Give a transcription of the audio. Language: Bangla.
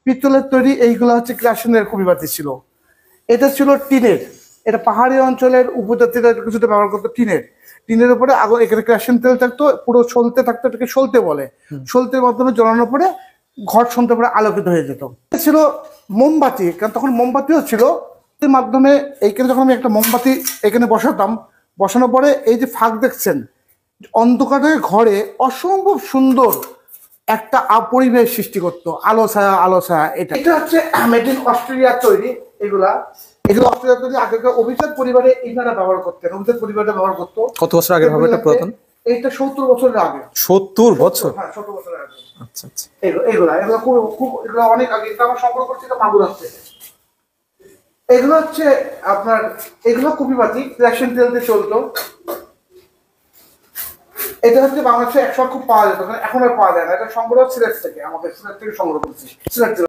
পিতলের তৈরি এইগুলো হচ্ছে কেরোসিনের কুপিবাতি ছিল। এটা ছিল টিনের, এটা পাহাড়ি অঞ্চলের উপজাতিরা কিছুটা ব্যবহার করতো টিনের। টিনের উপরে আগুন, এখানে কেরোসিন তেল থাকতো, পুরো সলতে থাকতো, এটাকে সলতে বলে। সলতের মাধ্যমে জ্বলানোর পরে ঘর সন্ধ্যে পরে আলোকিত হয়ে যেত। ছিল মোমবাতি, কারণ তখন মোমবাতিও ছিল। এর মাধ্যমে এইখানে যখন আমি একটা মোমবাতি এখানে বসাতাম, বসানোর পরে এই যে ফাঁক দেখছেন, অন্ধকারের ঘরে অসম্ভব সুন্দর একটা পরিবেশ সৃষ্টি করতো, আলো ছায়া আলো ছায়া। এটা হচ্ছে মেড ইন অস্ট্রেলিয়ার তৈরি। এগুলো অস্ট্রেলিয়ার তৈরি। আগেকার অভিজাত পরিবারে এইখানে ব্যবহার করতেন, অভিজাত পরিবারে ব্যবহার করতো। কত বছর আগের হবে এটা পুরাতন? এইটা 70 বছরের আগে। 70 বছর? হ্যাঁ, 70 বছরের আগে। আচ্ছা আচ্ছা। এগুলো খুব এগুলো অনেক আগে। এটা আমার সংগ্রহ করছি মাগুরার থেকে। এগুলো হচ্ছে আপনার, এগুলো কুপিবাতি, কেরোসিন তেল দিয়ে চলতো। এটা হচ্ছে বাংলাদেশে একসময় খুব পাওয়া যেত, এখন আর পাওয়া যায় না। এটা সংগ্রহ সিলেট থেকে, আমাদের সিলেট থেকে সংগ্রহ করছি। সিলেট